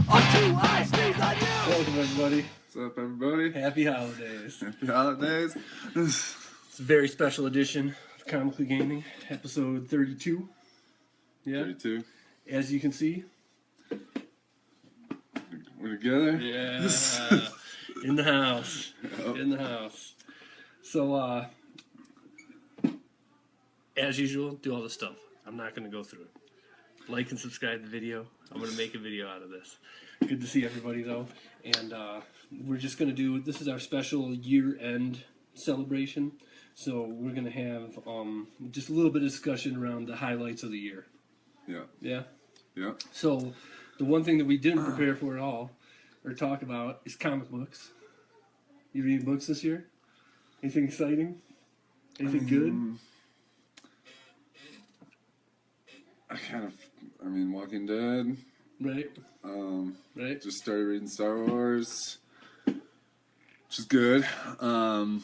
Welcome, everybody. What's up, everybody? Happy holidays. Happy holidays. It's a very special edition of Comically Gaming, episode 32. Yeah. 32. As you can see. We're together? Yeah. In the house. Yep. In the house. So, as usual, do all the stuff. I'm not going to go through it. Like and subscribe to the video. I'm going to make a video out of this. Good to see everybody, though. And we're just going to do, this is our special year-end celebration. So we're going to have just a little bit of discussion around the highlights of the year. Yeah. Yeah? Yeah. So the one thing that we didn't prepare for at all, or talk about, is comic books. You reading books this year? Anything exciting? Anything good? Walking Dead. Right. Right. Just started reading Star Wars, which is good. That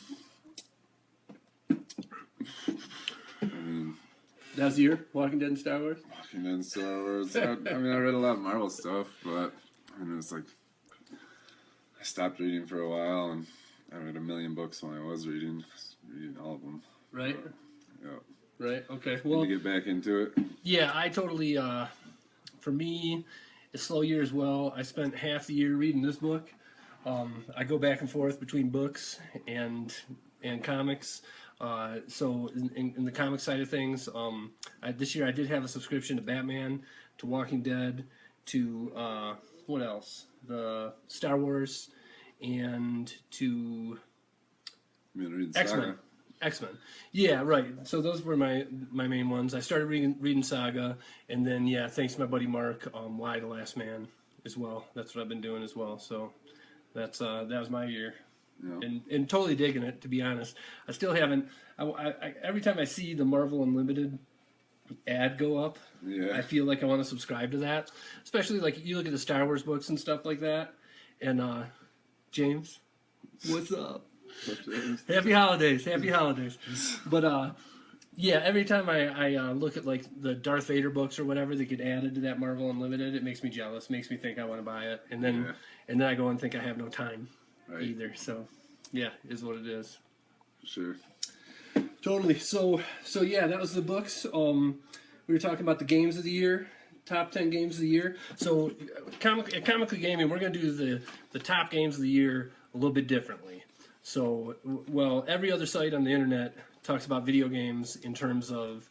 was the year? Walking Dead and Star Wars? Walking Dead and Star Wars. I read a lot of Marvel stuff, but it's like I stopped reading for a while, and I read a million books when I was reading all of them. Right. Yeah. Right. Okay. Well, Well, to get back into it. yeah, I totally. For me, a slow year as well. I spent half the year reading this book. I go back and forth between books and comics. So in the comic side of things, this year I did have a subscription to Batman, to Walking Dead, to what else? The Star Wars, and to X-Men. X-Men. Yeah, right. So those were my main ones. I started reading Saga, and then, yeah, thanks to my buddy Mark, Y the Last Man as well. That's what I've been doing as well. So that was my year. Yeah. And totally digging it, to be honest. I still haven't... I every time I see the Marvel Unlimited ad go up, yeah, I feel like I want to subscribe to that. Especially, like, you look at the Star Wars books and stuff like that. And, James, what's up? Happy holidays, happy holidays. But yeah, every time I look at like the Darth Vader books or whatever that get added to that Marvel Unlimited, it makes me jealous, makes me think I want to buy it, and then I go and think I have no time either. So yeah, it is what it is. Sure. Totally. So yeah, that was the books. We were talking about the games of the year. Top 10 games of the year. So at Comically Gaming, we're going to do the top games of the year a little bit differently. So, well, every other site on the internet talks about video games in terms of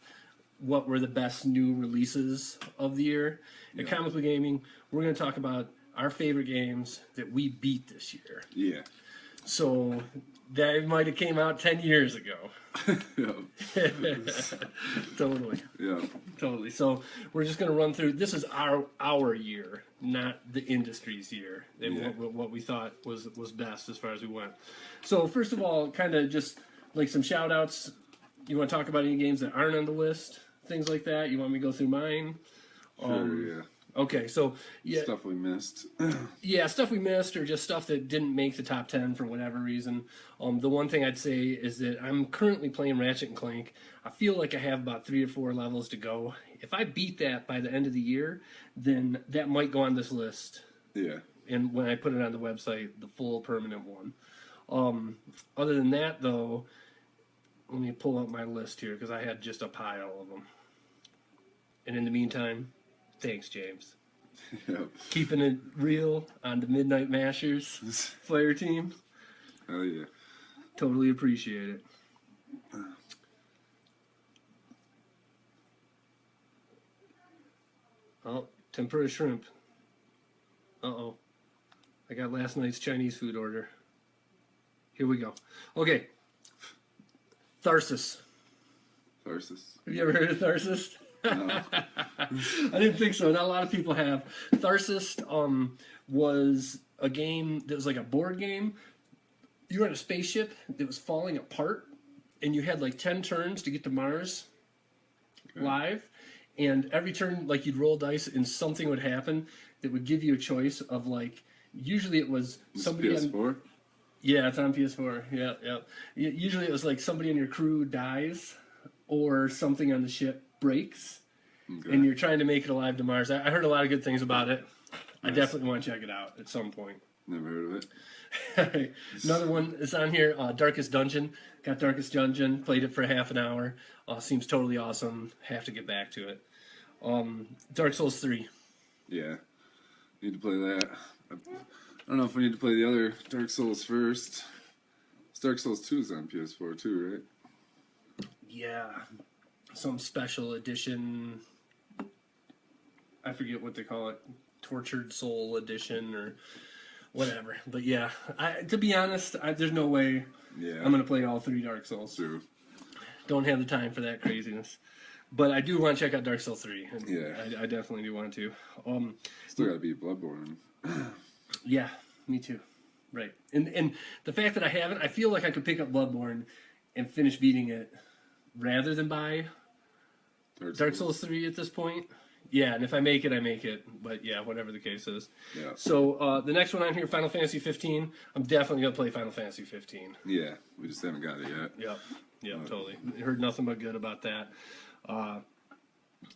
what were the best new releases of the year. At Comically Gaming, we're going to talk about our favorite games that we beat this year. Yeah. So that might have came out 10 years ago. Totally. Yeah. Totally. So we're just going to run through. This is our year, not the industry's year, and what we thought was best as far as we went. So first of all, kind of just like some shout outs. You want to talk about any games that aren't on the list, things like that? You want me to go through mine? Sure. Yeah. Okay, so yeah, stuff we missed. Yeah, stuff we missed, or just stuff that didn't make the top 10 for whatever reason. The one thing I'd say is that I'm currently playing Ratchet and Clank. I feel like I have about 3 or 4 levels to go. If I beat that by the end of the year, then that might go on this list. Yeah. And when I put it on the website, the full permanent one. Other than that, though, let me pull out my list here because I had just a pile of them. And in the meantime, thanks, James. Yep. Keeping it real on the Midnight Mashers Fire Team. Oh, yeah. Totally appreciate it. Oh, tempura shrimp. Uh-oh. I got last night's Chinese food order. Here we go. Okay. Tharsis. Tharsis. Have you ever heard of Tharsis? No. I didn't think so. Not a lot of people have. Tharsis was a game that was like a board game. You were on a spaceship that was falling apart, and you had like 10 turns to get to Mars live. And every turn, like, you'd roll dice, and something would happen that would give you a choice of, like, usually it was somebody PS4? Yeah, it's on PS4. Yeah, yeah. Usually it was like somebody in your crew dies, or something on the ship breaks, and you're trying to make it alive to Mars. I heard a lot of good things about it. I definitely want to check it out at some point. Never heard of it. Another one is on here, Darkest Dungeon. Got Darkest Dungeon, played it for half an hour. Seems totally awesome. Have to get back to it. Dark Souls 3. Yeah. Need to play that. I don't know if we need to play the other Dark Souls first. Dark Souls 2 is on PS4 too, right? Yeah. Some special edition. I forget what they call it. Tortured Soul edition or whatever. But yeah, to be honest, there's no way I'm going to play all 3 Dark Souls. True. Don't have the time for that craziness. But I do want to check out Dark Souls 3. And Yeah. I definitely do want to. Still gotta beat Bloodborne. Yeah, me too. Right. And the fact that I haven't, I feel like I could pick up Bloodborne and finish beating it rather than buy Dark Souls 3 at this point. Yeah, and if I make it, I make it. But yeah, whatever the case is. Yeah. So the next one on here, Final Fantasy 15. I'm definitely going to play Final Fantasy 15. Yeah, we just haven't got it yet. Yep, totally. Heard nothing but good about that.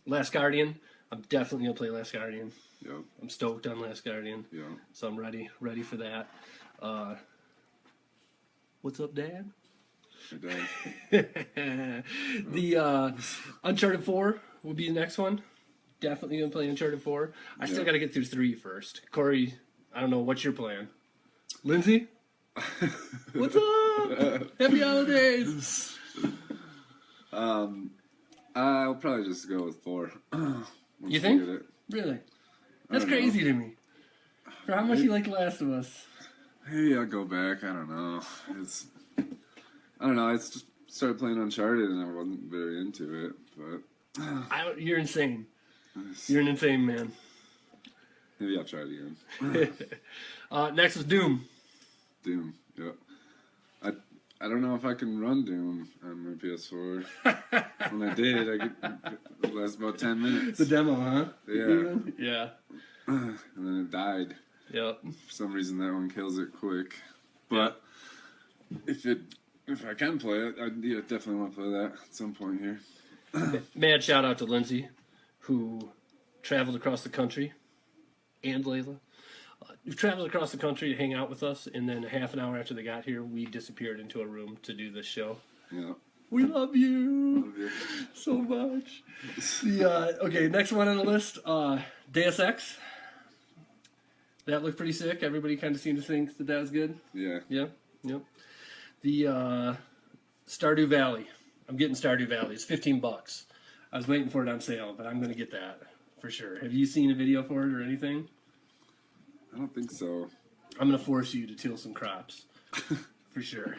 Last Guardian. I'm definitely going to play Last Guardian. Yep. I'm stoked on Last Guardian. Yep. So I'm ready for that. What's up, Dad? The Uncharted 4 will be the next one. Definitely gonna play Uncharted 4. I still gotta get through 3 first. Corey, I don't know, what's your plan? Lindsay? What's up? Happy holidays! I'll probably just go with 4. You think? Really? That's crazy to me. For how much you like The Last of Us. Maybe I'll go back. I don't know. I don't know. I just started playing Uncharted and I wasn't very into it. But You're insane. You're an insane man. maybe I'll try it again. Next is Doom. Doom. Yep. I don't know if I can run Doom on my PS4. When I did, it lasted about 10 minutes. The demo, huh? Yeah. Even? Yeah. And then it died. Yep. For some reason, that one kills it quick. But if I can play it, I definitely want to play that at some point here. Mad shout out to Lindsay, who traveled across the country, and Layla. Who traveled across the country to hang out with us, and then half an hour after they got here, we disappeared into a room to do this show. Yeah. We love you so much. Okay, next one on the list, Deus Ex. That looked pretty sick. Everybody kind of seemed to think that was good. Yeah. Yep. The Stardew Valley. I'm getting Stardew Valley. It's $15. I was waiting for it on sale, but I'm going to get that for sure. Have you seen a video for it or anything? I don't think so. I'm going to force you to till some crops for sure.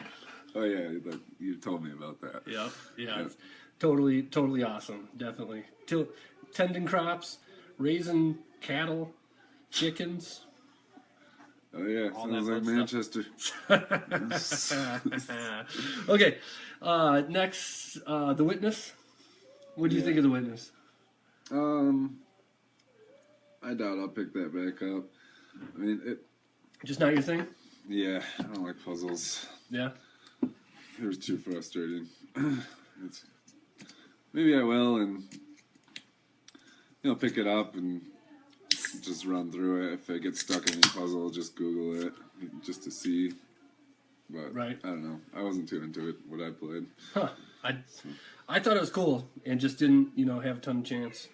Oh yeah, you told me about that. Yep. Yeah. It's totally awesome. Definitely. Tending crops, raising cattle, chickens. Oh yeah, All sounds that like Manchester. Okay, next, The Witness. What do you think of The Witness? I doubt I'll pick that back up. I mean, Just not your thing? yeah, I don't like puzzles. Yeah. It was too frustrating. Maybe I will, and pick it up and just run through it. If I get stuck in a puzzle, I'll just Google it just to see. But Right. I don't know. I wasn't too into it. What I played. Huh. I thought it was cool and just didn't, have a ton of chance.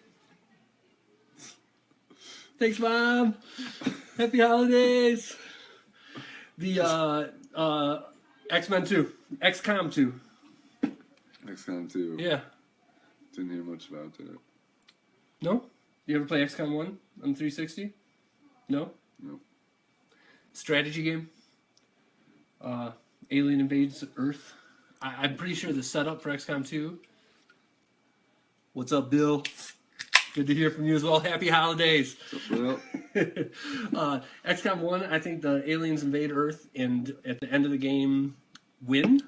Thanks, Mom. Happy holidays. The X-Men 2. XCOM 2. XCOM 2. Yeah. Didn't hear much about it. No? You ever play XCOM 1 on 360? No? No. Strategy game. Alien invades Earth. I'm pretty sure the setup for XCOM 2. What's up, Bill? Good to hear from you as well. Happy holidays. Well, XCOM 1, I think the aliens invade Earth and at the end of the game win.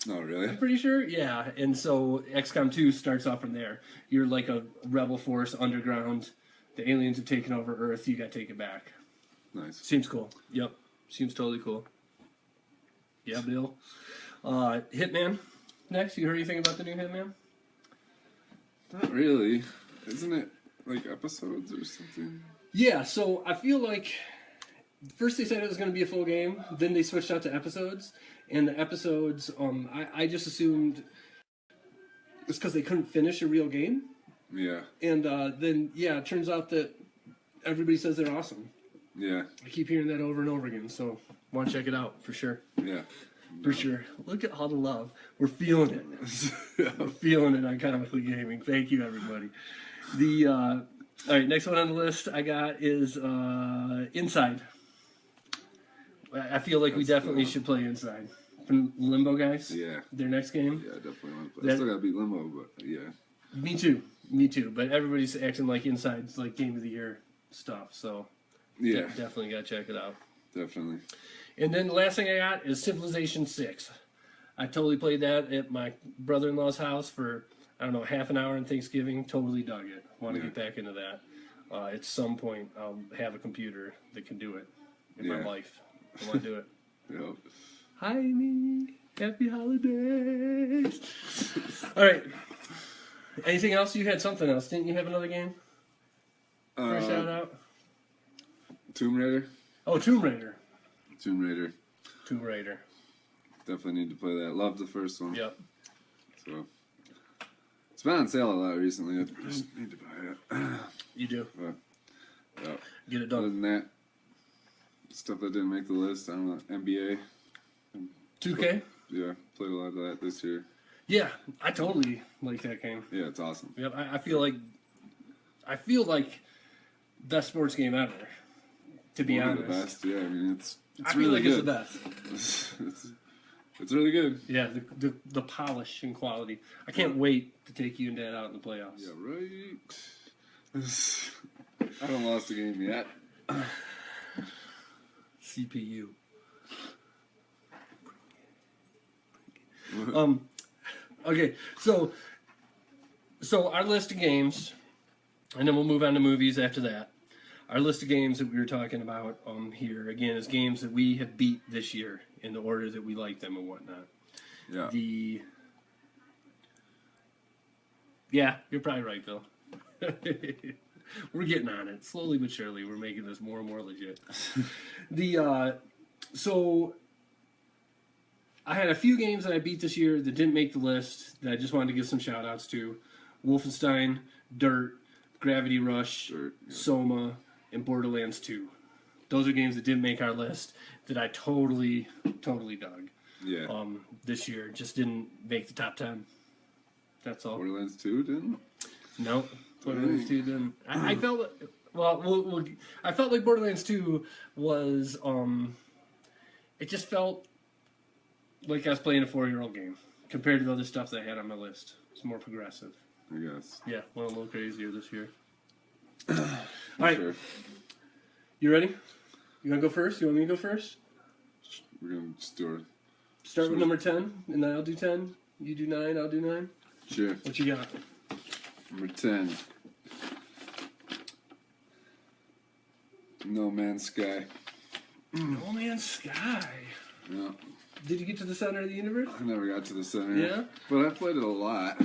no, really. I'm pretty sure. Yeah. And so XCOM 2 starts off from there. You're like a rebel force underground. The aliens have taken over Earth. You got to take it back. Nice. Seems cool. Yep. Seems totally cool. Yeah, Bill. Hitman. Next, you heard anything about the new Hitman? Not really. Isn't it like episodes or something? Yeah, so I feel like first they said it was going to be a full game, then they switched out to episodes, and the episodes, I just assumed it's because they couldn't finish a real game, Yeah. and then yeah, it turns out that everybody says they're awesome. Yeah. I keep hearing that over and over again, so want to check it out for sure. Yeah. For sure. Look at all the love. We're feeling it. We're feeling it on Comically Gaming. Thank you, everybody. All right, next one on the list I got is Inside. I feel like we definitely should play Inside. From Limbo guys. Yeah. Their next game. Yeah, I definitely want to play. I still gotta beat Limbo, but yeah. Me too. Me too. But everybody's acting like Inside's like Game of the Year stuff, so Yeah. definitely gotta check it out. Definitely. And then the last thing I got is Civilization 6. I totally played that at my brother-in-law's house for, I don't know, half an hour on Thanksgiving. Totally dug it. Want to get back into that. At some point, I'll have a computer that can do it in my life. I want to do it. Yep. Hi, me. Happy holidays. All right. Anything else? You had something else. Didn't you have another game? For a shout out? Tomb Raider. Oh, Tomb Raider. Tomb Raider. Tomb Raider. Definitely need to play that. Love the first one. Yep. So it's been on sale a lot recently. I just need to buy it. You do. But, yeah. Get it Other done. than that, stuff that didn't make the list. I don't know. NBA. 2K? Yeah, played a lot of that this year. Yeah, I totally like that game. Yeah, it's awesome. Yep, I feel like best sports game ever. To be One honest, of the best. Yeah, I mean it's I feel really like good. it's the best. it's really good. Yeah, the polish and quality. I can't wait to take you and Dad out in the playoffs. Yeah, right. I haven't lost a game yet. CPU. Okay, so our list of games, and then we'll move on to movies after that. Our list of games that we were talking about here, again, is games that we have beat this year in the order that we like them and whatnot. Yeah. Yeah, you're probably right, Bill. We're getting on it. Slowly but surely, we're making this more and more legit. So I had a few games that I beat this year that didn't make the list that I just wanted to give some shout outs to. Wolfenstein, Dirt, Gravity Rush, Soma, and Borderlands 2. Those are games that didn't make our list that I totally dug. Yeah. This year just didn't make the top 10. That's all. Borderlands 2 didn't? No, Borderlands 2 didn't. I felt I felt like Borderlands 2 was it just felt like I was playing a 4-year-old game compared to the other stuff that I had on my list. It's more progressive. I guess. Yeah, went a little crazier this year. All right, Sure. you ready? You want to go first? You want me to go first? We're gonna just do it. Start with number 10, and then I'll do 10. You do 9, I'll do 9. Sure. What you got? Number 10. No Man's Sky. No Man's Sky. Yeah. Did you get to the center of the universe? I never got to the center. Yeah? But I played it a lot.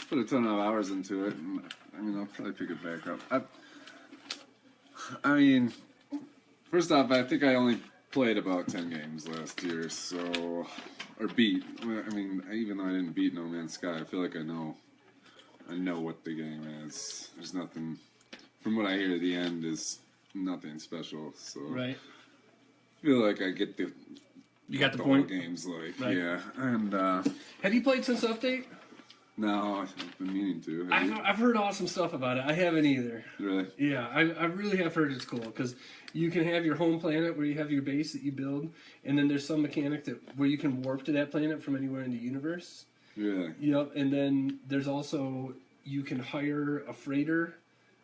Put a ton of hours into it. And, I mean, I'll probably pick it back up. I mean, first off, I think I only played about 10 games last year, so... Or beat. I mean, even though I didn't beat No Man's Sky, I feel like I know what the game is. There's nothing... From what I hear, the end is nothing special, so... Right. I feel like I get the... You got the the point? whole game's like, Right. yeah. And, Have you played since the update? no, I've been meaning to. Have you? I've heard awesome stuff about it. I haven't either. Really? Yeah, I really have heard it's cool because you can have your home planet where you have your base that you build, and then there's some mechanic where you can warp to that planet from anywhere in the universe. Really? Yep, and then there's also you can hire a freighter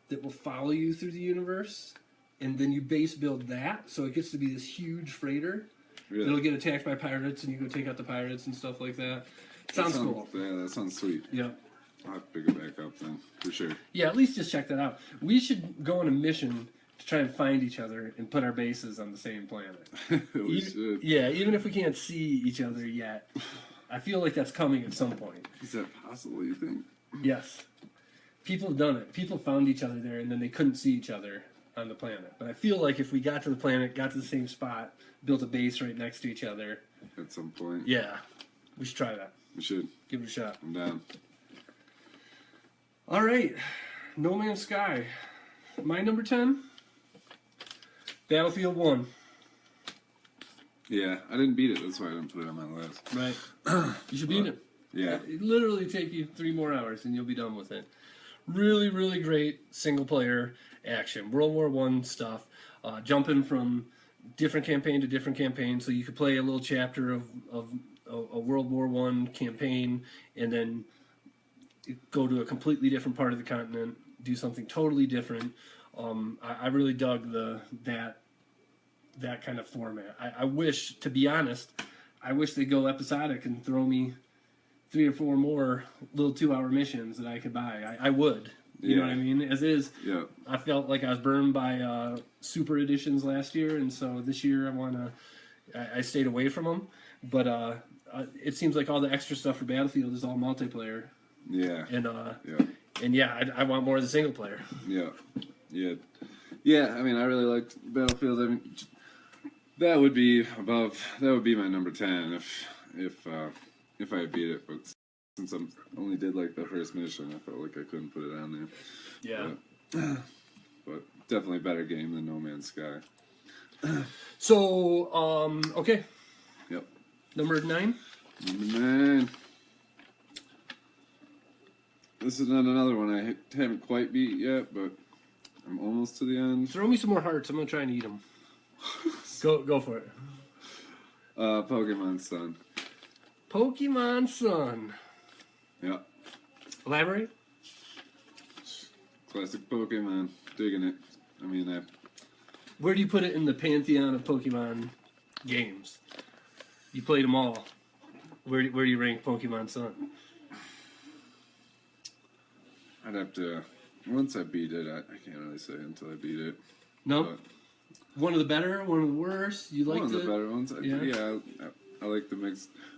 that will follow you through the universe, and then you base build that, so it gets to be this huge freighter. Really? It'll get attacked by pirates, and you go take out the pirates and stuff like that. Sounds cool. Yeah, that sounds sweet. Yeah. I'll have to pick it back up then, for sure. Yeah, at least just check that out. We should go on a mission to try and find each other and put our bases on the same planet. We should. Yeah, even if we can't see each other yet. I feel like that's coming at some point. Is that possible, you think? Yes. People have done it. People found each other there, and then they couldn't see each other on the planet. But I feel like if we got to the planet, got to the same spot, built a base right next to each other, At some point. yeah, we should try that. We should. Give it a shot. I'm down. All right, No Man's Sky. My number 10, Battlefield 1. Yeah, I didn't beat it. That's why I didn't put it on my list. Right. You should beat it. Yeah. It literally take you 3 more hours and you'll be done with it. Really, really great single player action. World War I stuff. Jumping from different campaign to different campaign. So you could play a little chapter of a World War I campaign and then go to a completely different part of the continent, do something totally different. I really dug that kind of format. I wish, to be honest, I wish they'd go episodic and throw me 3 or 4 more little 2-hour missions that I could buy. I would. You know what I mean? As is, Yeah. I felt like I was burned by super editions last year, and so this year I stayed away from them. But it seems like all the extra stuff for Battlefield is all multiplayer. Yeah. And I want more of the single player. Yeah. Yeah. Yeah, I mean, I really liked Battlefield. I mean, that would be my number 10 if I beat it, but since I only did like the first mission, I felt like I couldn't put it on there. Yeah. But definitely better game than No Man's Sky. So, okay. Yep. Number 9. Number 9. This is not another one I haven't quite beat yet, but I'm almost to the end. Throw me some more hearts. I'm gonna try and eat them. Go for it. Pokemon Sun. Pokemon Sun. Yeah. Elaborate. Classic Pokemon. Digging it. I mean, Where do you put it in the pantheon of Pokemon games? You played them all. Where do you rank Pokemon Sun? I'd have to. Once I beat it, I can't really say until I beat it. No. But One of the better, one of the worst. You like one of the better ones. Yeah. I like the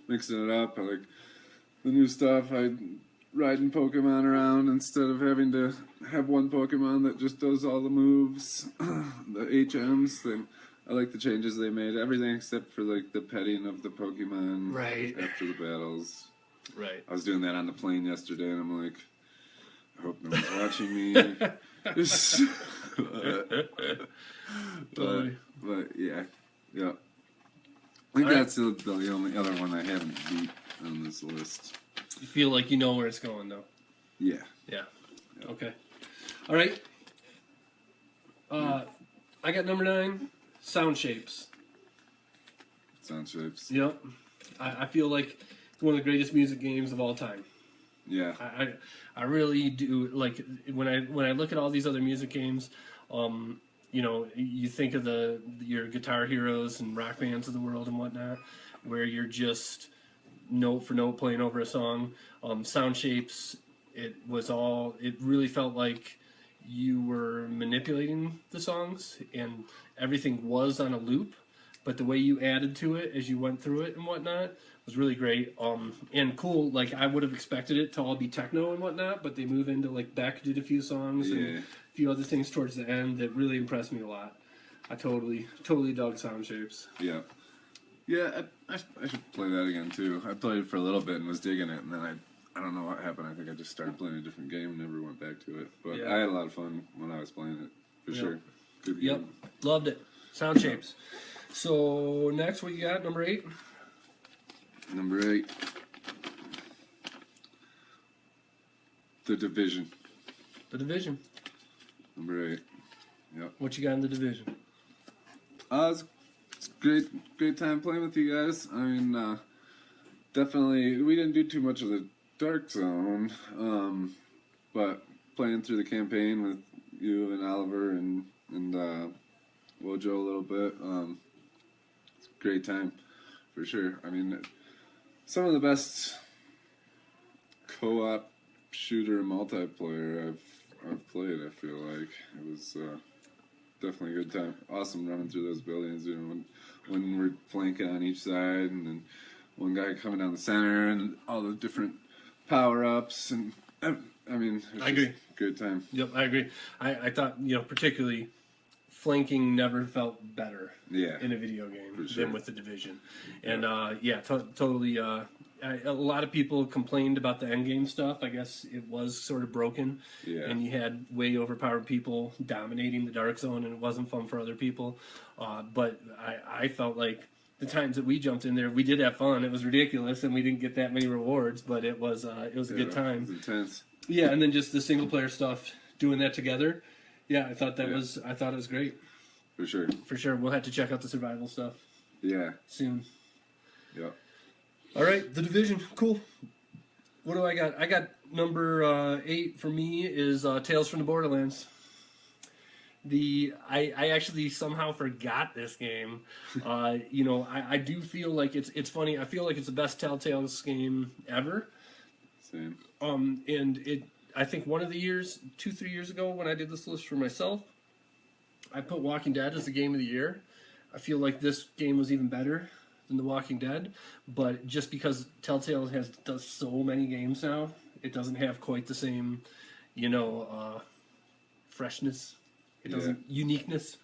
mixing it up. I like the new stuff. I riding Pokemon around instead of having to have one Pokemon that just does all the moves. The HMs. I like the changes they made. Everything except for like the petting of the Pokemon. Right. After the battles. Right. I was doing that on the plane yesterday, and I'm like, I hope no one's watching me. Totally. But yeah. I think that's the only other one I haven't beat on this list. You feel like you know where it's going, though. Yeah. Yeah. Okay. All right. I got number 9. Sound Shapes. Sound Shapes. Yep. I feel like it's one of the greatest music games of all time. Yeah. I really do. Like when I look at all these other music games, you think of your Guitar Heroes and Rock Bands of the world and whatnot, where you're just note for note playing over a song. Sound Shapes, it really felt like you were manipulating the songs and everything was on a loop, but the way you added to it as you went through it and whatnot was really great. And cool. Like I would have expected it to all be techno and whatnot, but they move into like Beck did a few songs and a few other things towards the end that really impressed me a lot. I totally dug Sound Shapes. Yeah. Yeah, I should play that again too. I played it for a little bit and was digging it, and then I don't know what happened. I think I just started playing a different game and never went back to it. But Yeah. I had a lot of fun when I was playing it, for sure. Good game. Yep, loved it. Sound Shapes. So next, what you got? Number 8. Number 8. The Division. The Division. Number 8. Yep. What you got in The Division? It's great time playing with you guys. I mean, definitely, we didn't do too much of the Dark Zone, but playing through the campaign with you and Oliver and Wojo a little bit, it's a great time, for sure. I mean, some of the best co-op shooter multiplayer I've played, I feel like. It was definitely a good time. Awesome running through those buildings, when we're flanking on each side, and then one guy coming down the center, and all the different power-ups, and I mean, I agree. A good time. Yep, I agree. I thought, particularly flanking never felt better Yeah. in a video game For sure. than with the Division. And totally. A lot of people complained about the endgame stuff. I guess it was sort of broken, Yeah. and you had way overpowered people dominating the dark zone, and it wasn't fun for other people. But I felt like the times that we jumped in there, we did have fun. It was ridiculous, and we didn't get that many rewards, but it was a good time. It was intense. Yeah, and then just the single player stuff, doing that together. Yeah, I thought it was great. For sure. For sure. We'll have to check out the survival stuff Yeah. soon. Yep. All right, the Division. Cool. What do I got? I got number 8 for me is Tales from the Borderlands. I actually somehow forgot this game. I do feel like it's funny. I feel like it's the best Telltale's game ever. Same. And I think one of the years, 2-3 years ago, when I did this list for myself, I put Walking Dead as the game of the year. I feel like this game was even better than The Walking Dead, but just because Telltale does so many games now, it doesn't have quite the same, freshness. It doesn't uniqueness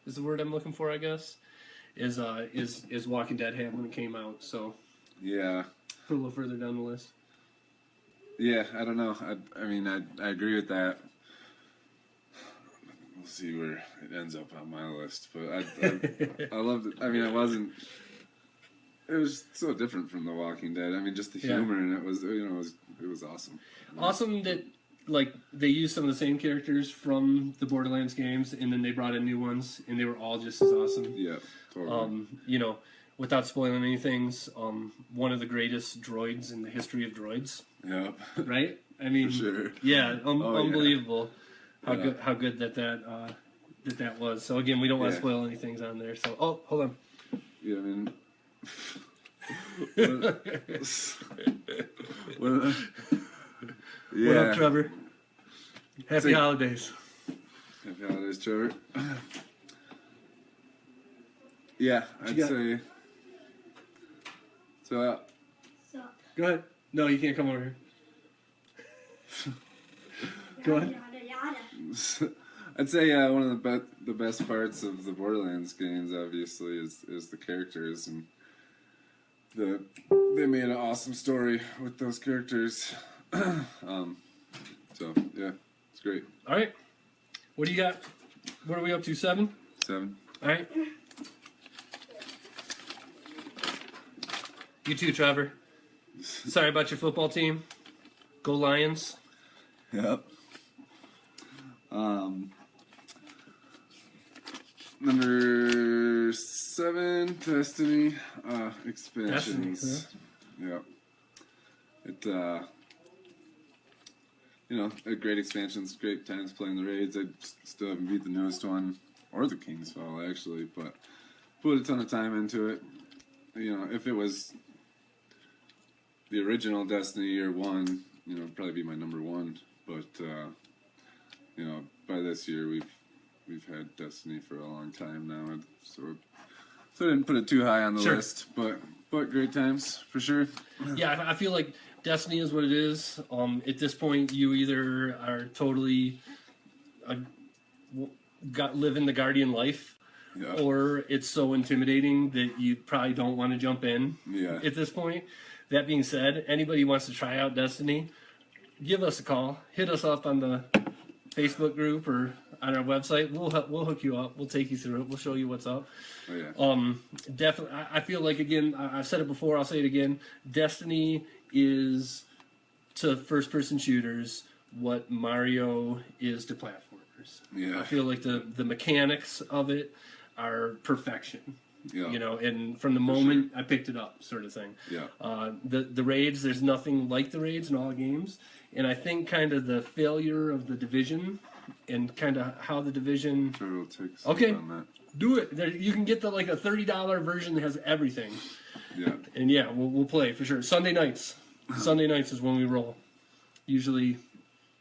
is the word I'm looking for, I guess. Is Walking Dead had when it came out. So Yeah. put a little further down the list. Yeah, I don't know. I mean, I agree with that. We'll see where it ends up on my list, but I loved it. I mean, it was so different from The Walking Dead. I mean, just the humor in it was, it was awesome. Awesome that they used some of the same characters from the Borderlands games, and then they brought in new ones, and they were all just as awesome. Yeah, totally. Without spoiling anything, one of the greatest droids in the history of droids. Yep. Right? I mean, For sure. Yeah, Oh, yeah. unbelievable how good that was. So again, we don't want to spoil anything on there. So hold on. Yeah, I mean. What up, Trevor? Happy holidays. Happy holidays, Trevor. Yeah, I'd say. So. Go ahead. No, you can't come over here. Go ahead. I'd say one of the best parts of the Borderlands games, obviously, is the characters, and they made an awesome story with those characters. So yeah, it's great. All right, what do you got? What are we up to? 7? 7. All right. You too, Trevor. Sorry about your football team. Go Lions. Yep. Number 7, Destiny expansions. Destiny, Yep. A great expansions, great times playing the raids. I still haven't beat the newest one or the King's Fall actually, but put a ton of time into it. If it was the original Destiny Year 1, it'd probably be my number 1. But by this year we've had Destiny for a long time now, and so I didn't put it too high on the list. But great times for sure. Yeah, I feel like Destiny is what it is. At this point, you either are totally living the Guardian life, or it's so intimidating that you probably don't want to jump in. Yeah. At this point. That being said, anybody who wants to try out Destiny, give us a call. Hit us up on the Facebook group or on our website. We'll hook you up. We'll take you through it. We'll show you what's up. Oh, yeah. Definitely. I feel like, again, I've said it before. I'll say it again. Destiny is to first-person shooters what Mario is to platformers. Yeah. I feel like the mechanics of it are perfection. Yeah. And from the moment I picked it up, sort of thing. Yeah. The raids, there's nothing like the raids in all games, and I think kind of the failure of the Division, and kind of how the Division. Trevor will take Okay, on that. do it. You can get a $30 version that has everything. Yeah. And yeah, we'll play for sure. Sunday nights. Sunday nights is when we roll. Usually,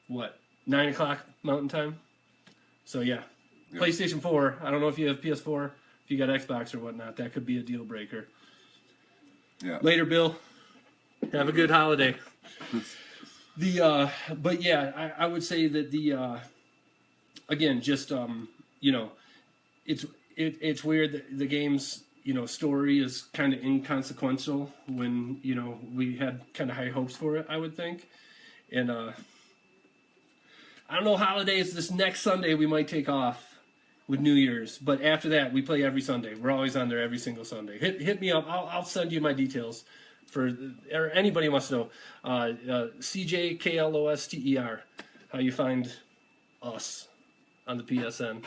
9 o'clock Mountain Time. So yeah, Yep. PlayStation 4. I don't know if you have PS4. If you got Xbox or whatnot, that could be a deal breaker. Yeah. Later, Bill. Have a good holiday. But yeah, I would say that again, just it's weird that the game's story is kind of inconsequential when we had kind of high hopes for it. I would think, and I don't know holidays. This next Sunday we might take off with New Year's, but after that we play every Sunday. We're always on there every single Sunday. Hit me up. I'll send you my details or anybody who wants to know. CJKLOSTER. How you find us on the PSN,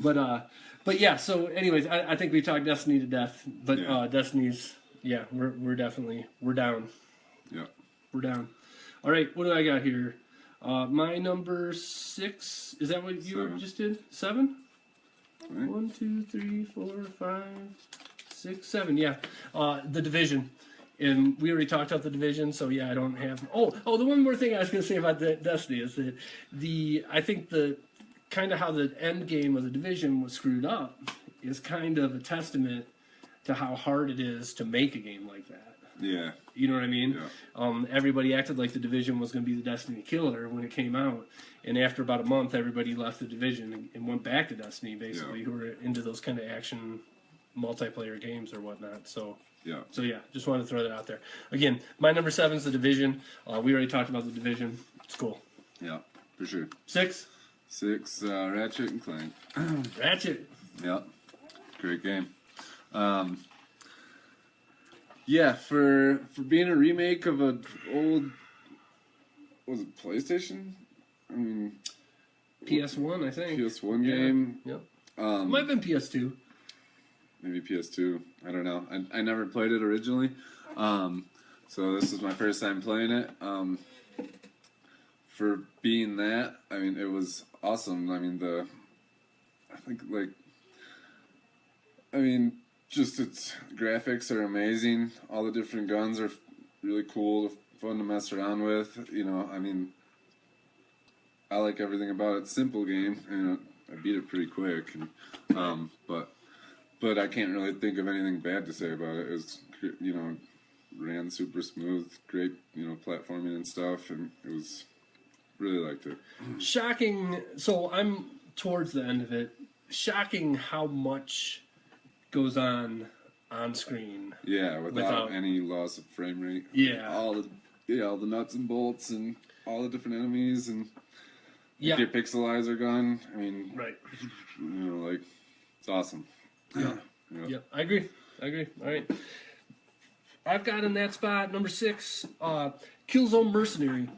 but yeah. So anyways, I think we talked Destiny to death, but Destiny's we're definitely down. Yeah, we're down. All right, what do I got here? My number 6. Is that what you just did? 7. Right. 1, 2, 3, 4, 5, 6, 7. Yeah, The Division, and we already talked about The Division, so yeah, I don't have. Oh, the one more thing I was going to say about Destiny is that I think the kind of how the end game of The Division was screwed up is kind of a testament to how hard it is to make a game like that. Yeah. You know what I mean? Yeah. Everybody acted like The Division was going to be the Destiny killer when it came out, and after about a month, everybody left The Division and went back to Destiny, basically, who were into those kind of action multiplayer games or whatnot. So yeah, just wanted to throw that out there. Again, my number 7 is The Division. We already talked about The Division. It's cool. Yeah, for sure. 6? 6, Ratchet and Clank. Ratchet. Yep. Great game. Yeah, for being a remake of an old, was it PlayStation? I mean, PS1, I think. PS1 game. Yep. Might have been PS2. Maybe PS2. I don't know. I never played it originally, so this is my first time playing it. For being that, I mean, it was awesome. I mean, just its graphics are amazing. All the different guns are really cool, fun to mess around with. I mean, I like everything about it. Simple game, and I beat it pretty quick. And, but I can't really think of anything bad to say about it. It was, ran super smooth, great, platforming and stuff, and it was really liked it. Shocking. So I'm towards the end of it. Shocking how much goes on screen. Yeah, without any loss of frame rate. Yeah. All the nuts and bolts and all the different enemies and your pixelizer gun. I mean, right. It's awesome. Yeah. Yep. I agree. All right. I've got in that spot number 6, Killzone Mercenary.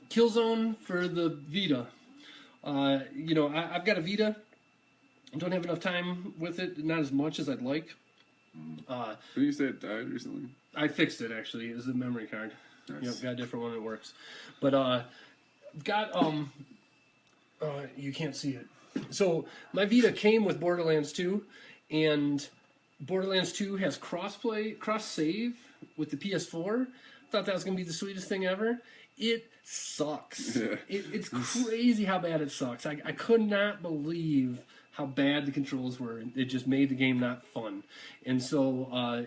Killzone for the Vita. I've got a Vita. I don't have enough time with it, not as much as I'd like. Did you say it died recently? I fixed it, actually. It's a memory card. Nice. Got a different one that works. But you can't see it. So my Vita came with Borderlands 2, and Borderlands 2 has cross-save with the PS4. Thought that was going to be the sweetest thing ever. It sucks. Yeah. It's crazy how bad it sucks. I could not believe how bad the controls were. It just made the game not fun. And so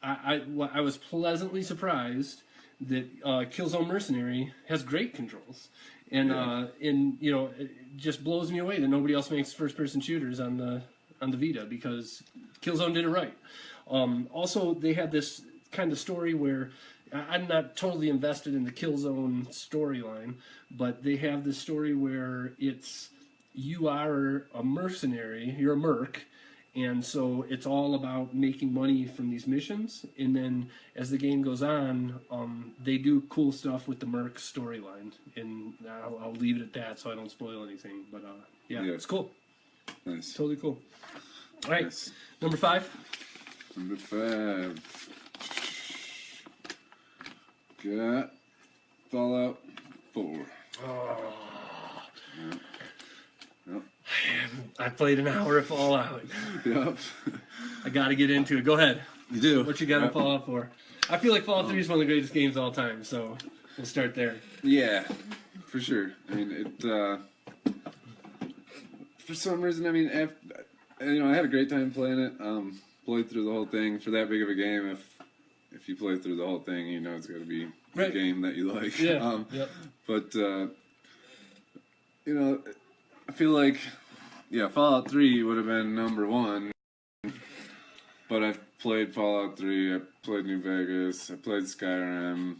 I was pleasantly surprised that Killzone Mercenary has great controls. And it just blows me away that nobody else makes first-person shooters on the Vita, because Killzone did it right. Also, they had this kind of story where I'm not totally invested in the Killzone storyline, but they have this story where you are a mercenary, you're a merc, and so it's all about making money from these missions. And then as the game goes on, they do cool stuff with the merc storyline, and I'll leave it at that so I don't spoil anything. But it's cool. Nice. Totally cool. All right, Nice. Number 5. Number 5. Got Fallout 4. Oh. Yep. I played an hour of Fallout. Yep. I got to get into it. Go ahead. You do. What you got in Fallout 4? I feel like Fallout 3 is one of the greatest games of all time, so we'll start there. Yeah, for sure. I mean, it. For some reason, I mean, I had a great time playing it. Played through the whole thing. For that big of a game, if you play through the whole thing, it's got to be a game that you like. Yeah. Yep. But I feel like yeah, Fallout 3 would have been number 1. But I've played Fallout 3, I played New Vegas, I played Skyrim,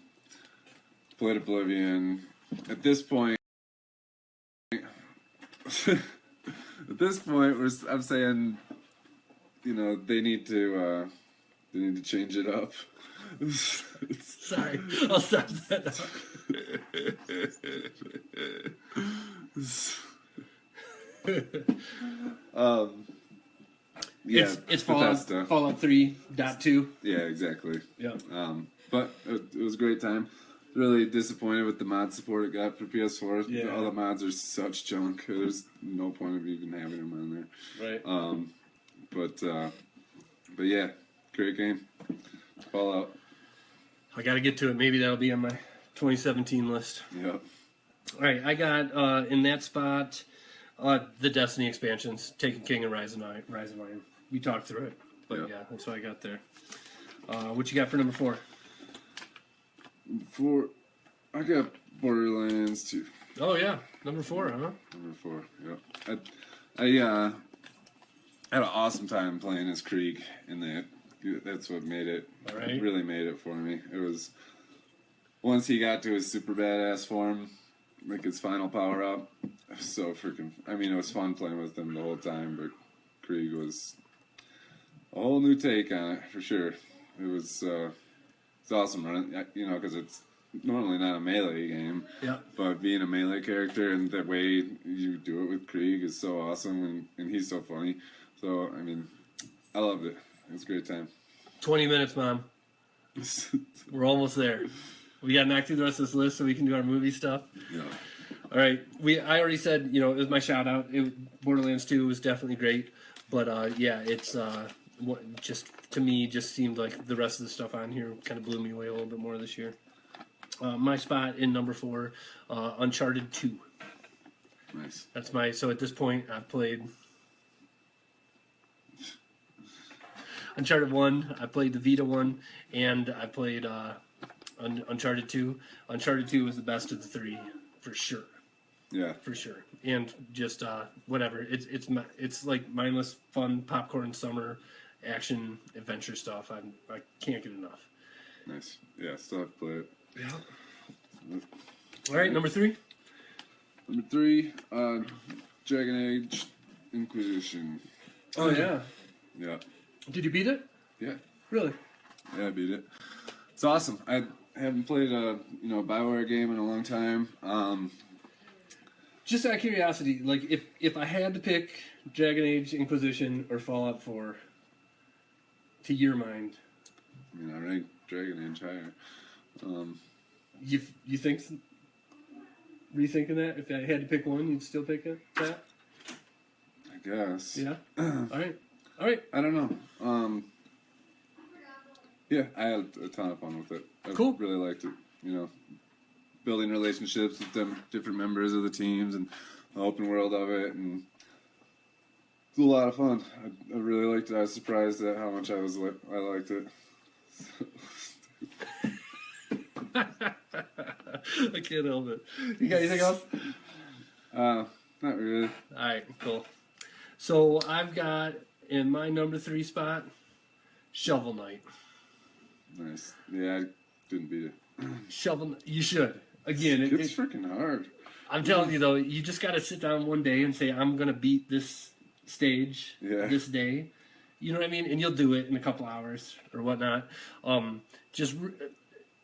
played Oblivion. At this point, I'm saying, they need to change it up. Sorry, I'll stop that. Yeah, it's Bethesda. Fallout 3.2. Yeah, exactly. Yeah. But it was a great time. Really disappointed with the mod support it got for PS4. Yeah. All the mods are such junk. There's no point of even having them on there. Right. But yeah, great game. Fallout. I got to get to it. Maybe that'll be on my 2017 list. Yep. All right, I got in that spot the Destiny expansions, Taken King and Rise of Iron. We talked through it, but yeah, that's what I got there. What you got for number 4? I got Borderlands 2. Oh yeah, number 4, huh? Number 4. Yep. I had an awesome time playing as Krieg in that. That's what made it. All right. Really made it for me. It was once he got to his super badass form, like his final power up. So freaking. I mean, it was fun playing with him the whole time, but Krieg was a whole new take on it for sure. It was it's awesome running, because it's normally not a melee game. Yeah. But being a melee character and the way you do it with Krieg is so awesome, and he's so funny. So I mean, I loved it. It was a great time. 20 minutes, Mom. We're almost there. We got to knock through the rest of this list so we can do our movie stuff. Yeah. All right. I already said, it was my shout out. Borderlands 2 was definitely great. But yeah, it's just to me just seemed like the rest of the stuff on here kind of blew me away a little bit more this year. My spot in number 4, Uncharted 2. Nice. That's so at this point I've played Uncharted 1, I played the Vita one, and I played Uncharted 2. Uncharted 2 was the best of the 3, for sure. Yeah. For sure. And just whatever. It's like mindless, fun, popcorn summer action adventure stuff. I can't get enough. Nice. Yeah, still have to play it. Yeah. All right, number 3. Number 3, Dragon Age Inquisition. Oh yeah. Yeah. Did you beat it? Yeah. Really? Yeah, I beat it. It's awesome. I haven't played a BioWare game in a long time. Just out of curiosity, like if I had to pick Dragon Age Inquisition or Fallout 4, to your mind, I mean, I rank Dragon Age higher. you think rethinking that? If I had to pick one, you'd still pick it? That? I guess. Yeah. All right. I don't know. Yeah, I had a ton of fun with it. I Cool. really liked it. Building relationships with them, different members of the teams, and the open world of it, and it's a lot of fun. I really liked it. I was surprised at how much I liked it. I can't help it. You got anything else? Not really. All right, cool. So I've got in my number 3 spot, Shovel Knight. Nice. Yeah, I didn't beat it. Shovel, you should. Again, It's freaking hard. I'm telling you though, you just got to sit down one day and say, I'm gonna beat this stage this day. You know what I mean? And you'll do it in a couple hours or whatnot. Just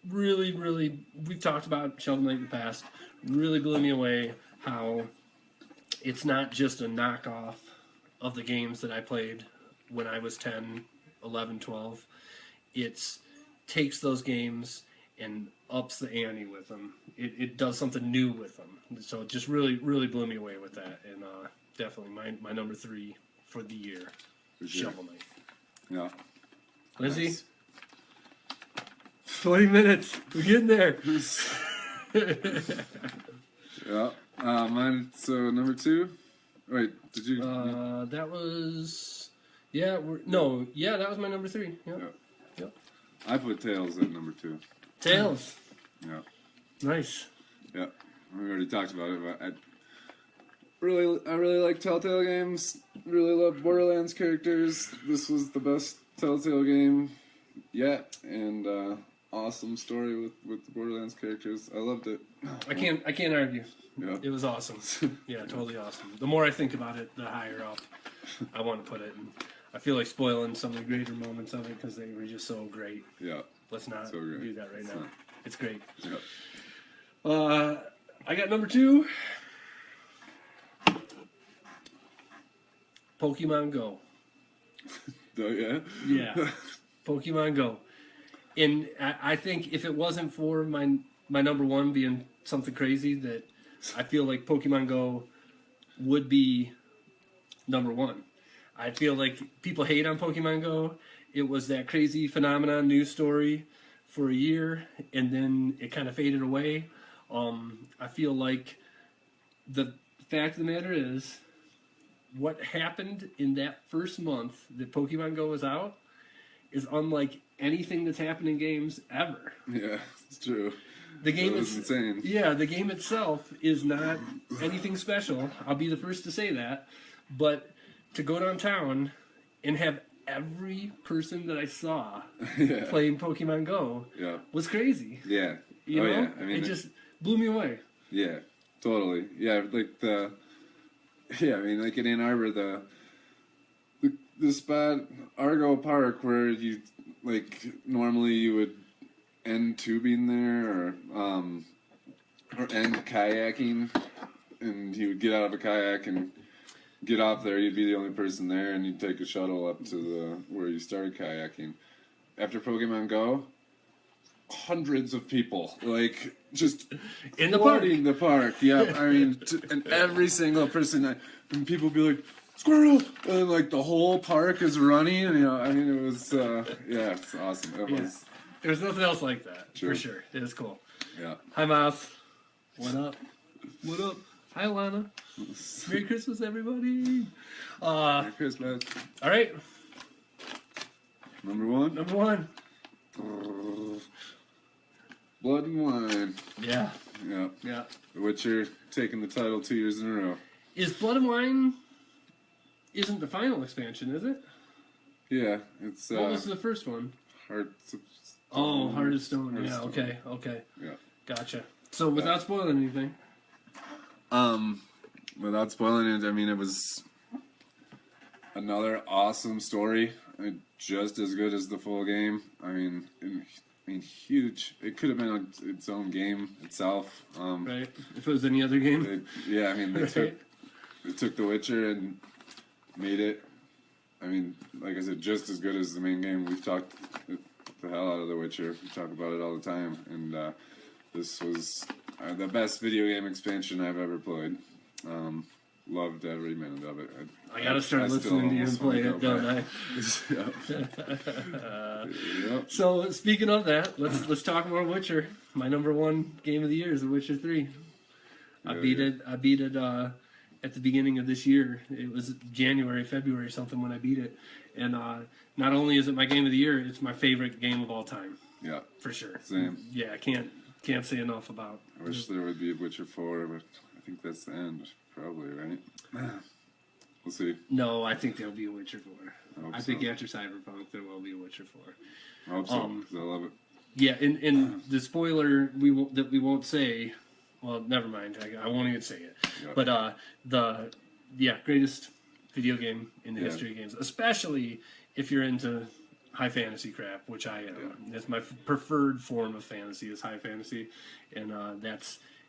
really, really, we've talked about Shovel Knight in the past. Really blew me away how it's not just a knockoff of the games that I played when I was 10, 11, 12. It's takes those games and ups the ante with them. It does something new with them. So it just really, really blew me away with that. And definitely my number 3 for the year, Shovel Knight. Yeah. Lizzie? Nice. 20 minutes. We're getting there. Yeah. Mine. So number 2. Wait, did you? That was that was my number 3. Yep. Yeah. I put Tails at number 2. Tails. Yeah. Nice. Yeah. We already talked about it, but I really like Telltale games. Really love Borderlands characters. This was the best Telltale game yet, and awesome story with the Borderlands characters. I loved it. I can't argue. Yeah. It was awesome. Yeah, totally awesome. The more I think about it, the higher up I want to put it. And I feel like spoiling some of the greater moments of it because they were just so great. Yeah. Let's not So great. do that right now. not. It's great. Yeah. I got number 2. Pokemon Go. Oh yeah. Yeah. Pokemon Go. And I think if it wasn't for my number 1 being something crazy, that I feel like Pokemon Go would be number 1. I feel like people hate on Pokemon Go. It was that crazy phenomenon news story for a year, and then it kind of faded away. I feel like the fact of the matter is, what happened in that first month that Pokemon Go was out is unlike anything that's happened in games ever. Yeah, it's true. The game It was is insane. Yeah, the game itself is not anything special. I'll be the first to say that. But to go downtown and have every person that I saw Yeah. playing Pokemon Go Yeah. was crazy. Yeah. You know? Yeah. I mean, it just blew me away. Yeah, totally. Yeah, I mean, like in Ann Arbor, the spot Argo Park where you normally you would end tubing there or end kayaking, and you would get out of a kayak and get off there. You'd be the only person there, and you'd take a shuttle up to where you started kayaking. After Pokemon Go, hundreds of people just In the park. flooding the park. Yeah, I mean, and every single person, and people be like, "Squirrel!" and the whole park is running. And, I mean, it was it's awesome. It Yeah. was There's nothing else like that, True. for sure. It is cool. yeah. Hi, Mouse. What up? What up? Hi, Lana. Merry Christmas, everybody. Merry Christmas. All right, Number 1, number 1. Blood and Wine. Yeah, Yeah, yeah. The Witcher taking the title 2 years in a row. Is Blood and Wine isn't the final expansion, is it? Yeah, it's What was the first one? Hearts of Oh, Heart of Stone. Heart of Yeah, Stone. okay. Yeah. Gotcha. So without spoiling anything. Without spoiling it, I mean, it was another awesome story, just as good as the full game. I mean, huge. It could have been its own game itself. Right? If it was any other game. I mean, they Right. took The Witcher and made it. I mean, like I said, just as good as the main game. We've talked the hell out of The Witcher. We talk about it all the time, and this was the best video game expansion I've ever played. Loved every minute of it. I gotta start still listening to you and almost play wanna it, go don't I? back. Yep. So speaking of that, let's talk more Witcher. My number 1 game of the year is The Witcher 3. I beat it at the beginning of this year. It was January, February, something when I beat it. And not only is it my game of the year, it's my favorite game of all time, Yeah. for sure. Same. Yeah, I can't say enough about. I wish there would be a Witcher 4, but I think that's the end, probably, right? We'll see. No, I think there'll be a Witcher 4. I I think after Cyberpunk there will be a Witcher 4. I hope so, 'cause I love it. Yeah, in the spoiler we won't say. Well, never mind. I won't even say it. Yeah. But the greatest video game in the Yeah. history of games, especially if you're into high fantasy crap, which I am. Yeah. That's my preferred form of fantasy is high fantasy, and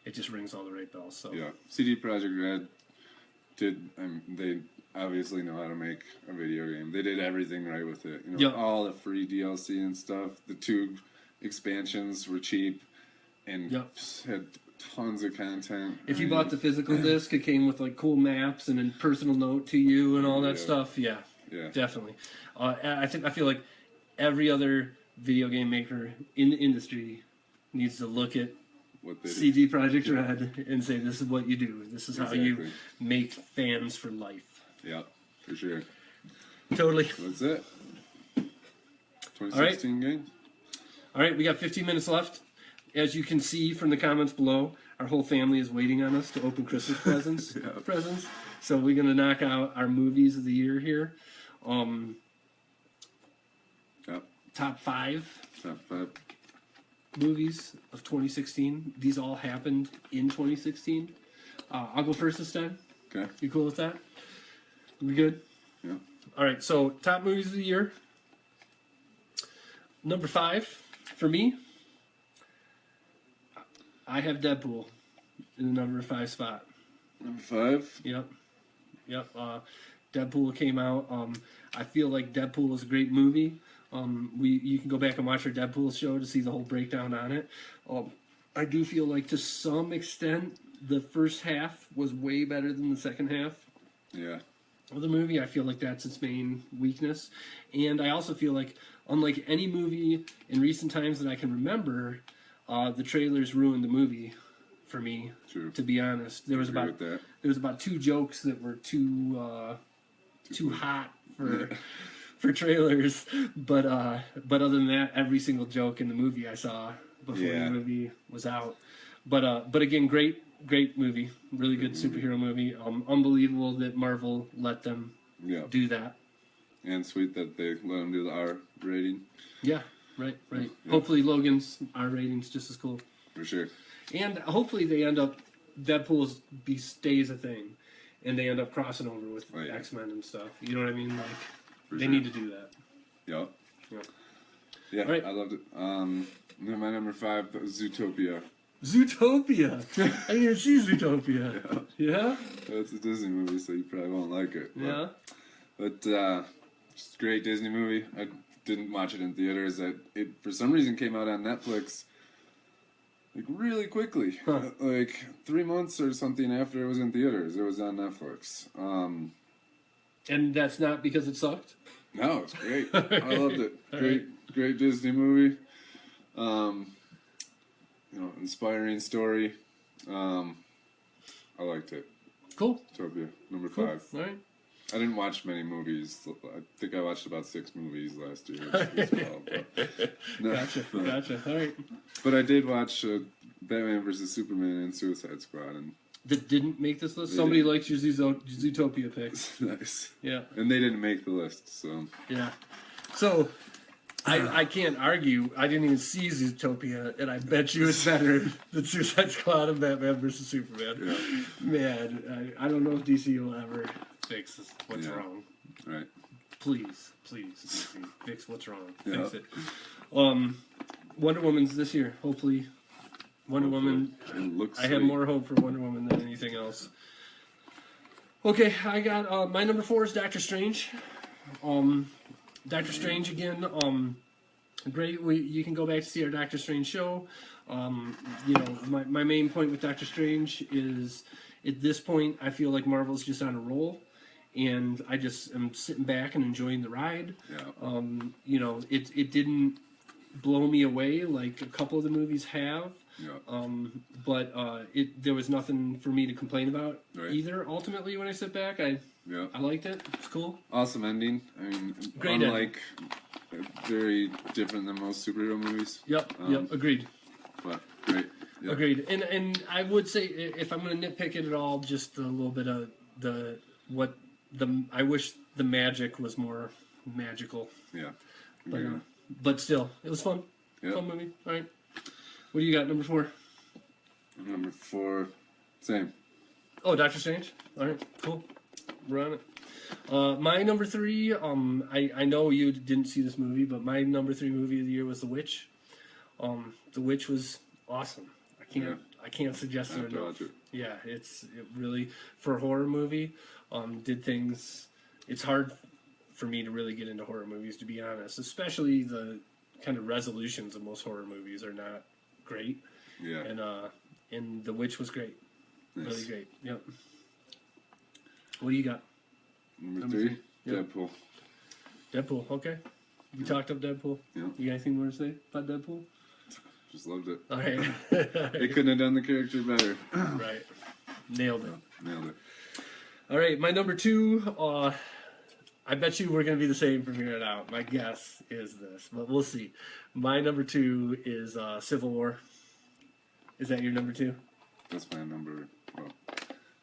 it just rings all the right bells. So Yeah, CD Projekt Red they obviously know how to make a video game. They did everything right with it. Yep. All the free DLC and stuff. The 2 expansions were cheap and Yep. had tons of content. if you bought the physical disc, it came with cool maps and a personal note to you and all that Yeah. stuff. Yeah. Yeah. Definitely. I feel like every other video game maker in the industry needs to look at What they did. CD Projekt Red and say, "This is what you do. This is how you Exactly. make fans for life." Yeah, for sure. Totally. That's it. 2016 game. All right, we got 15 minutes left. As you can see from the comments below, our whole family is waiting on us to open Christmas presents. Yeah. Presents. So we're gonna knock out our movies of the year here. Yep. Top 5 Top 5. movies of 2016. These all happened in 2016. I'll go first this time. Okay. You cool with that? We good? Yeah. All right. So top movies of the year. Number 5 for me. I have Deadpool in the number 5 spot. Number 5. Yep. Deadpool came out. I feel like Deadpool was a great movie. You can go back and watch our Deadpool show to see the whole breakdown on it. I do feel like to some extent the first half was way better than the second half Yeah. of the movie. I feel like that's its main weakness. And I also feel like, unlike any movie in recent times that I can remember, the trailers ruined the movie for me. True. To be honest, there was Agree about with that. 2 jokes that were too hot for trailers. But other than that, every single joke in the movie I saw before the movie was out. But again, great movie, really good superhero movie. Unbelievable that Marvel let them Yeah. do that. And sweet that they let them do the R rating. Yeah, right. Yeah. Hopefully Logan's R rating's just as cool. For sure. And hopefully they end up, Deadpool stays a thing, and they end up crossing over with Oh, yeah. X-Men and stuff. You know what I mean? Like, For they sure. need to do that. Yep. Yeah. Yeah, All right. I loved it. My number 5 was Zootopia. Zootopia! I didn't even see Zootopia. Yeah? It's a Disney movie, so you probably won't like it. Yeah? But just a great Disney movie. I didn't watch it in theaters. It for some reason came out on Netflix like really quickly. Huh. Like 3 months or something after it was in theaters. It was on Netflix. And that's not because it sucked? No, it's great. I loved it. All Great Disney movie. Inspiring story. I liked it. Cool. Zootopia, number Cool. 5. All right. I didn't watch many movies. I think I watched about 6 movies last year as well. But, no, Gotcha. All right. But I did watch Batman vs Superman and Suicide Squad, and That didn't make this list? They Somebody didn't. likes your Zootopia pick. it's nice. Yeah. And they didn't make the list, so Yeah. So, I can't argue. I didn't even see Zootopia, and I bet you it's better than Suicide Squad and Batman vs. Superman. yeah, Man, I don't know if DC will ever fix what's Yeah. wrong. right. Please, DC, fix what's wrong. Yeah. Fix it. Wonder Woman's this year. Hopefully, Wonder Woman. It looks. I have sweet. more hope for Wonder Woman than anything else. Okay, I got my number 4 is Doctor Strange. Doctor Strange again. Great. You can go back to see our Doctor Strange show. My main point with Doctor Strange is at this point I feel like Marvel's just on a roll, and I just am sitting back and enjoying the ride. Yeah. It didn't blow me away like a couple of the movies have. Yeah. But there was nothing for me to complain about Right. either. Ultimately, when I sit back, I Yeah. liked it. It's cool. Awesome ending. I mean, Great unlike very different than most superhero movies. Yep. Agreed. But great. Yeah. Agreed. And I would say if I'm going to nitpick it at all, just a little bit of I wish the magic was more magical. Yeah. But Yeah. but still, it was fun. Yep. Fun movie. All right. What do you got? Number 4. Number 4, same. Oh, Doctor Strange. All right. Cool. We're on it. My number 3. I know you didn't see this movie, but my number 3 movie of the year was The Witch. The Witch was awesome. I can't suggest I it have to enough. watch it. Yeah, it really for a horror movie did things. It's hard for me to really get into horror movies, to be honest. Especially the kind of resolutions of most horror movies are not great. Yeah. And The Witch was great. Nice. Really great. Yep. What do you got? Number Number 3, 3. Yep. Deadpool. Deadpool. Okay. We talked up Deadpool. Yeah. You got anything more to say about Deadpool? Just loved it. All right. They couldn't have done the character better. Right. Nailed it. Nailed it. All right. My number 2. I bet you we're going to be the same from here on out. My guess is this, but we'll see. My number 2 is Civil War. Is that your number 2? That's my number. Well,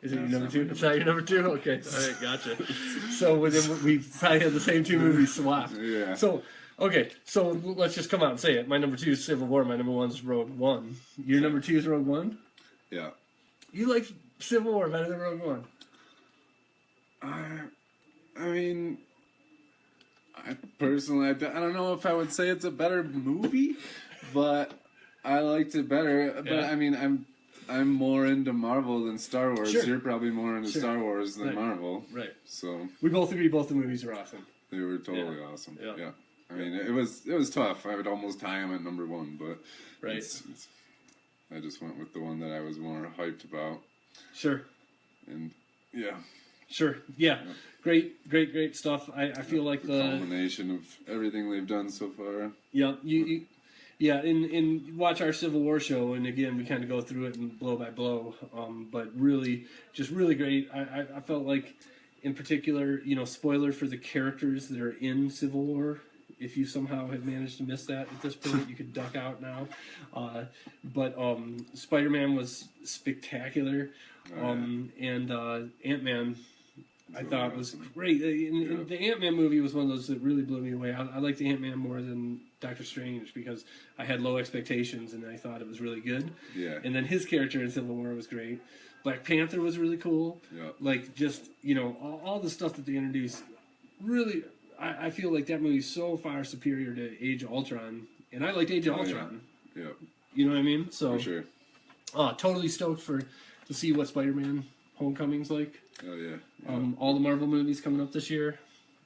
Is it your it's number not two? my It's not your number two? Okay, all right, gotcha. So we probably had the same two movies swapped. Yeah. So, okay, so let's just come out and say it. My number two is Civil War. My number one is Rogue One. Your number two is Rogue One? Yeah. You like Civil War better than Rogue One? I mean, I personally, I don't know if I would say it's a better movie, but I liked it better. But Yeah. I mean, I'm more into Marvel than Star Wars. Sure. You're probably more into Sure. Star Wars than Right. Marvel. Right. So We both agree both the movies are awesome. they were totally Yeah. awesome. Yeah. Yeah. I mean, it was tough. I would almost tie him at number one, but Right. I just went with the one that I was more hyped about. Sure. And yeah, Sure. Yeah. Great stuff. I feel like the culmination of everything they've done so far. Yeah, yeah, and watch our Civil War show, and again, we kind of go through it and blow by blow. But really, just really great. I felt like, in particular, spoiler for the characters that are in Civil War. If you somehow have managed to miss that at this point, you could duck out now. But Spider-Man was spectacular, and Ant-Man. I thought was great. And the Ant-Man movie was one of those that really blew me away. I liked the Ant-Man more than Doctor Strange because I had low expectations and I thought it was really good. Yeah. And then his character in Civil War was great. Black Panther was really cool. Yeah. Like just all the stuff that they introduced. Really, I feel like that movie's so far superior to Age of Ultron, and I liked Age of Ultron. Yeah. You know what I mean? So For sure. totally stoked to see what Spider-Man Homecoming's like. Oh yeah. All the Marvel movies coming up this year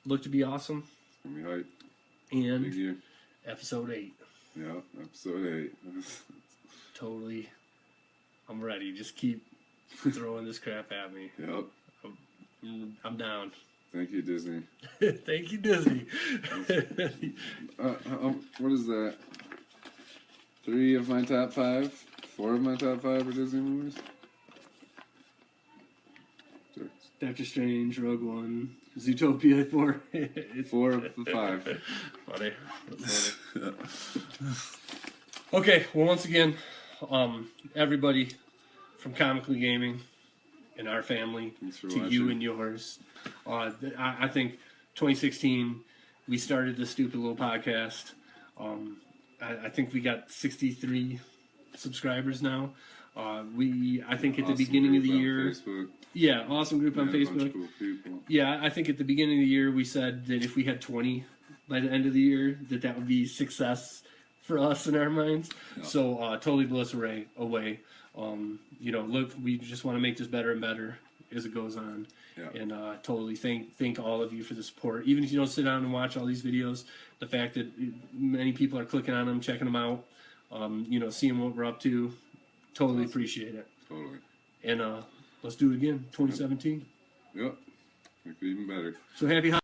look to be awesome. It's gonna be hype. And Big year. episode 8. Yeah, episode 8. Totally. I'm ready. Just keep throwing this crap at me. Yep. I'm down. Thank you, Disney. Thank you, Disney. What is that? 3 of my top 5? 4 of my top 5 are Disney movies? Doctor Strange, Rogue One, Zootopia 4. 4 of the 5. Funny. That's funny. Okay, well, once again, everybody from Comically Gaming and our family Thanks for to watching. you and yours. I think 2016, we started this stupid little podcast. I think we got 63 subscribers now. I think at the Awesome beginning of the group on year, Facebook. yeah, awesome group on Yeah, a bunch Facebook. of cool people. Yeah, I think at the beginning of the year we said that if we had 20 by the end of the year, that would be success for us in our minds. Yeah. So totally blew us away. Look, we just want to make this better and better as it goes on. Yeah. And totally thank all of you for the support. Even if you don't sit down and watch all these videos, the fact that many people are clicking on them, checking them out, seeing what we're up to, totally appreciate it. Totally. And let's do it again, 2017. Yep. Make it even better. So happy holidays.